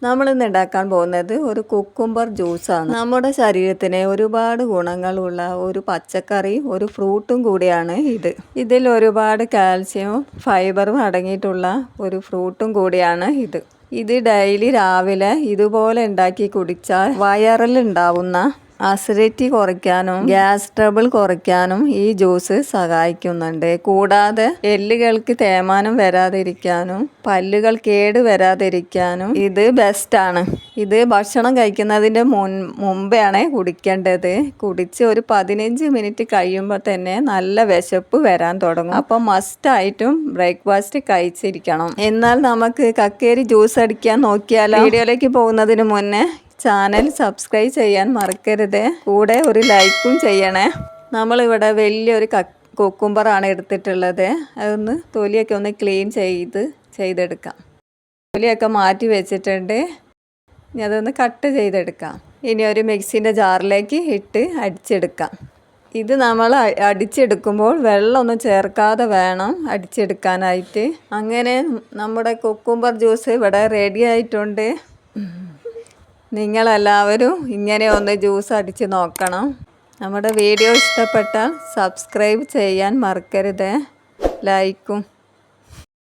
നമ്മളിന്ന് ഉണ്ടാക്കാൻ പോകുന്നത് ഒരു കുക്കുംബർ ജ്യൂസാണ്. നമ്മുടെ ശരീരത്തിന് ഒരുപാട് ഗുണങ്ങളുള്ള ഒരു പച്ചക്കറി, ഒരു ഫ്രൂട്ടും കൂടിയാണ് ഇത്. ഇതിൽ ഒരുപാട് കാൽസ്യവും ഫൈബറും അടങ്ങിയിട്ടുള്ള ഒരു ഫ്രൂട്ടും കൂടിയാണ് ഇത്. ഇത് ഡെയിലി രാവിലെ ഇതുപോലെ ഉണ്ടാക്കി കുടിച്ചാൽ വയറിലുണ്ടാവുന്ന അസിഡിറ്റി കുറയ്ക്കാനും ഗ്യാസ് ട്രബിൾ കുറയ്ക്കാനും ഈ ജ്യൂസ് സഹായിക്കുന്നുണ്ട്. കൂടാതെ എല്ലുകൾക്ക് തേയ്മാനം വരാതിരിക്കാനും പല്ലുകൾ കേട് വരാതിരിക്കാനും ഇത് ബെസ്റ്റാണ്. ഇത് ഭക്ഷണം കഴിക്കുന്നതിൻ്റെ മുമ്പെയാണ് കുടിക്കേണ്ടത്. കുടിച്ച് ഒരു 15 മിനിറ്റ് കഴിയുമ്പോൾ തന്നെ നല്ല വിശപ്പ് വരാൻ തുടങ്ങും. അപ്പം മസ്റ്റായിട്ടും ബ്രേക്ക്ഫാസ്റ്റ് കഴിച്ചിരിക്കണം. എന്നാൽ നമുക്ക് കക്കേരി ജ്യൂസ് അടിക്കാൻ നോക്കിയാലോ? വീഡിയോയിലേക്ക് പോകുന്നതിന് മുന്നേ ചാനൽ സബ്സ്ക്രൈബ് ചെയ്യാൻ മറക്കരുത്. കൂടെ ഒരു ലൈക്കും ചെയ്യണേ. നമ്മളിവിടെ വലിയൊരു കുക്കുംബറാണ് എടുത്തിട്ടുള്ളത്. അതൊന്ന് തൊലിയൊക്കെ ഒന്ന് ക്ലീൻ ചെയ്തെടുക്കാം. തൊലിയൊക്കെ മാറ്റി വെച്ചിട്ടുണ്ട്. ഇനി അതൊന്ന് കട്ട് ചെയ്തെടുക്കാം. ഇനി ഒരു മിക്സിൻ്റെ ജാറിലേക്ക് ഇട്ട് അടിച്ചെടുക്കാം. ഇത് നമ്മൾ അടിച്ചെടുക്കുമ്പോൾ വെള്ളമൊന്നും ചേർക്കാതെ വേണം അടിച്ചെടുക്കാനായിട്ട്. അങ്ങനെ നമ്മുടെ കുക്കുംബർ ജ്യൂസ് ഇവിടെ റെഡി ആയിട്ടുണ്ട്. നിങ്ങളെല്ലാവരും ഇങ്ങനെ ഒന്ന് ജ്യൂസ് അടിച്ച് നോക്കണം. നമ്മുടെ വീഡിയോ ഇഷ്ടപ്പെട്ടാൽ സബ്സ്ക്രൈബ് ചെയ്യാൻ മറക്കരുത്. ലൈക്കും